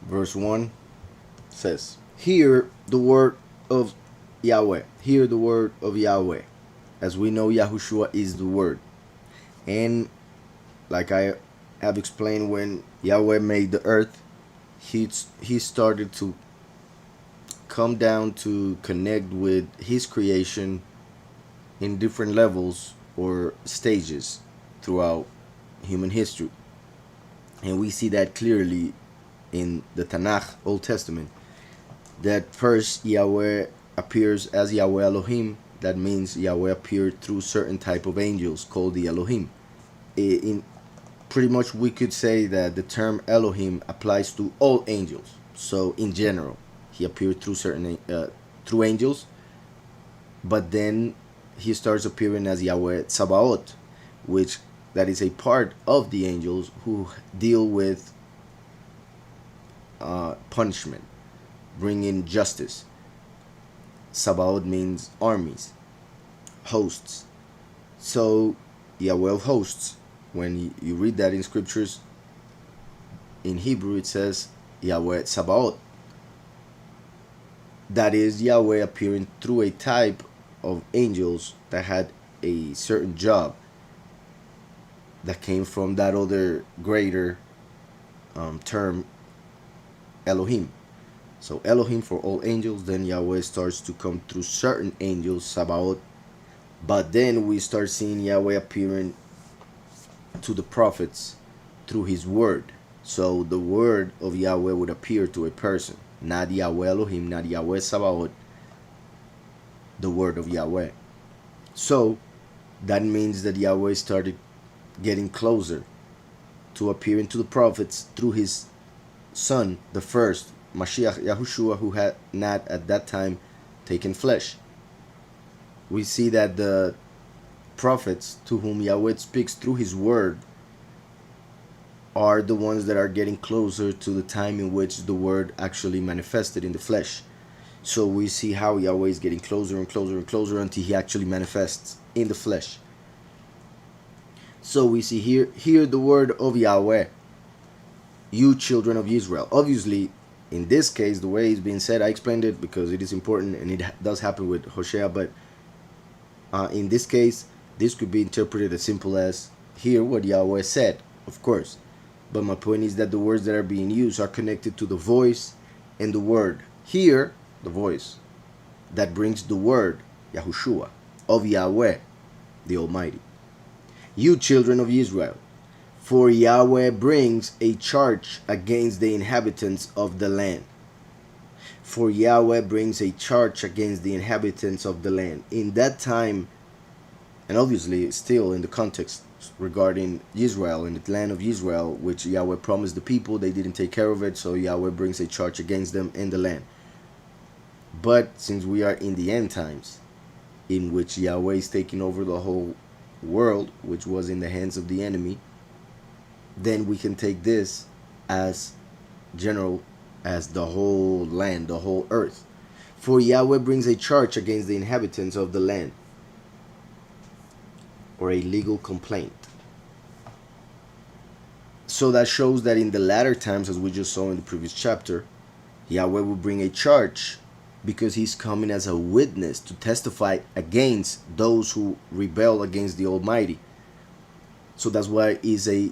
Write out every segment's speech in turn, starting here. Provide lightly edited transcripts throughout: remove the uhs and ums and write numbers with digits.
verse 1 says, "Hear the word of Yahweh. Hear the word of Yahweh." As we know, Yahushua is the word. And like I have explained, when Yahweh made the earth, he started to come down to connect with his creation in different levels or stages throughout human history. And we see that clearly in the Tanakh, Old Testament, that first Yahweh appears as Yahweh Elohim. That means Yahweh appeared through certain type of angels called the Elohim. In pretty much we could say that the term Elohim applies to all angels. So in general, he appeared through certain through angels, but then he starts appearing as Yahweh Tsabaoth, which that is a part of the angels who deal with punishment, bringing justice. Sabaoth means armies, hosts. So Yahweh of hosts, when you read that in scriptures, in Hebrew it says Yahweh Sabaoth. That is Yahweh appearing through a type of angels that had a certain job that came from that other greater term, Elohim. So Elohim for all angels, then Yahweh starts to come through certain angels, Sabaoth. But then we start seeing Yahweh appearing to the prophets through his word. So the word of Yahweh would appear to a person, not Yahweh Elohim, not Yahweh Sabaoth, the word of Yahweh. So that means that Yahweh started getting closer to appearing to the prophets through his son, the first Mashiach Yahushua, who had not at that time taken flesh. We see that the prophets to whom Yahweh speaks through his word are the ones that are getting closer to the time in which the word actually manifested in the flesh. So we see how Yahweh is getting closer and closer and closer until he actually manifests in the flesh. So we see here, hear the word of Yahweh, you children of Israel. Obviously, in this case, the way it's being said, I explained it because it is important and it does happen with Hosea, but in this case, this could be interpreted as simple as, hear what Yahweh said, of course. But my point is that the words that are being used are connected to the voice and the word. Hear, the voice, that brings the word, Yahushua, of Yahweh, the Almighty. You children of Israel, for Yahweh brings a charge against the inhabitants of the land. For Yahweh brings a charge against the inhabitants of the land. In that time, and obviously still in the context regarding Israel and the land of Israel, which Yahweh promised the people, they didn't take care of it, so Yahweh brings a charge against them in the land. But since we are in the end times, in which Yahweh is taking over the whole world, which was in the hands of the enemy, then we can take this as general, as the whole land, the whole earth. For Yahweh brings a charge against the inhabitants of the land, or a legal complaint. So that shows that in the latter times, as we just saw in the previous chapter, Yahweh will bring a charge because he's coming as a witness to testify against those who rebel against the Almighty. So that's why it's a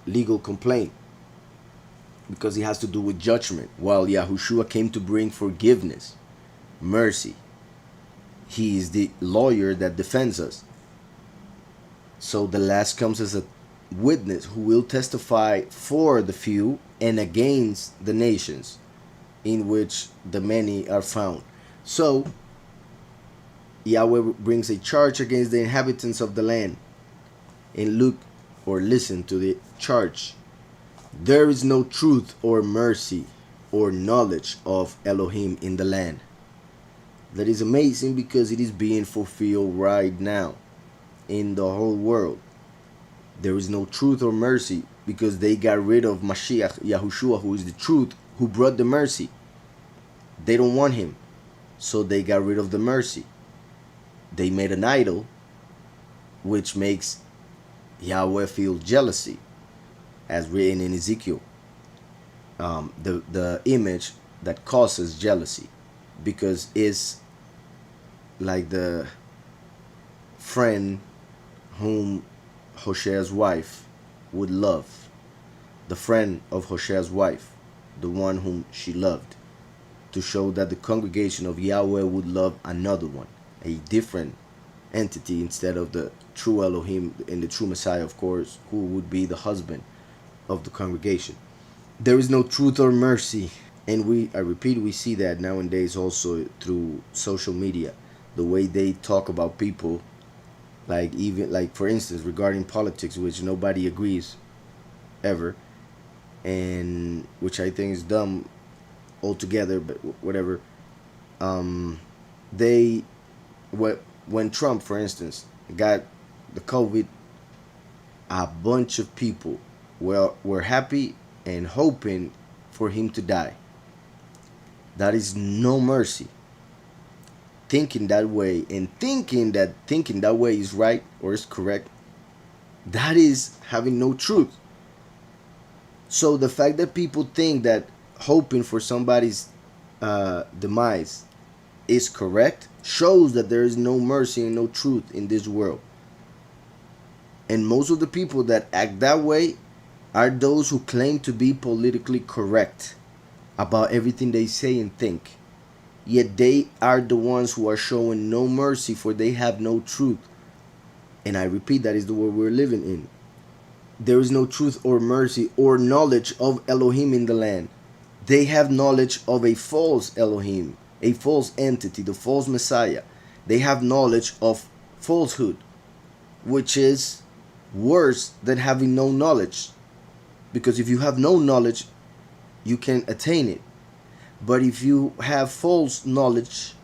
legal complaint, because it has to do with judgment, while Yahushua came to bring forgiveness, mercy. He is the lawyer that defends us. So the last comes as a witness who will testify for the few and against the nations in which the many are found. So Yahweh brings a charge against the inhabitants of the land. And look or listen to the charge. There is no truth or mercy or knowledge of Elohim in the land. That is amazing because it is being fulfilled right now in the whole world. There is no truth or mercy because they got rid of Mashiach, Yahushua, who is the truth, who brought the mercy. They don't want him, so they got rid of the mercy. They made an idol, which makes Yahweh feel jealousy. as written in Ezekiel, the image that causes jealousy, because it's like the friend whom Hosea's wife would love, the friend of Hosea's wife, the one whom she loved, to show that the congregation of Yahweh would love another one, a different entity instead of the true Elohim and the true Messiah, of course, who would be the husband of the congregation. There is no truth or mercy, and I repeat, we see that nowadays also through social media, the way they talk about people, like even like for instance regarding politics, which nobody agrees ever, and which I think is dumb altogether, but whatever. They when Trump, for instance, got the COVID, a bunch of people were happy and hoping for him to die. That is no mercy. Thinking that way and thinking that way is right or is correct, that is having no truth. So the fact that people think that hoping for somebody's demise is correct shows that there is no mercy and no truth in this world. And most of the people that act that way are those who claim to be politically correct about everything they say and think. Yet they are the ones who are showing no mercy, for they have no truth. And I repeat, that is the world we're living in. There is no truth or mercy or knowledge of Elohim in the land. They have knowledge of a false Elohim, a false entity, the false Messiah. They have knowledge of falsehood, which is worse than having no knowledge. Because if you have no knowledge, you can attain it. But if you have false knowledge,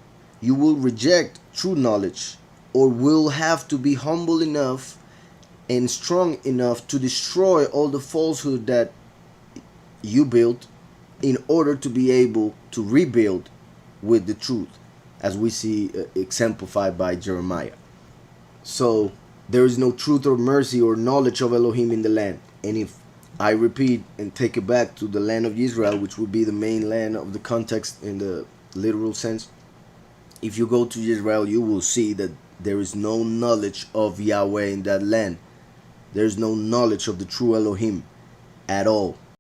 you will reject true knowledge, or will have to be humble enough and strong enough to destroy all the falsehood that you built in order to be able to rebuild with the truth, as we see exemplified by Jeremiah. So there is no truth or mercy or knowledge of Elohim in the land. And if I repeat and take it back to the land of Israel, which would be the main land of the context in the literal sense, if you go to Israel, you will see that there is no knowledge of Yahweh in that land. There is no knowledge of the true Elohim at all.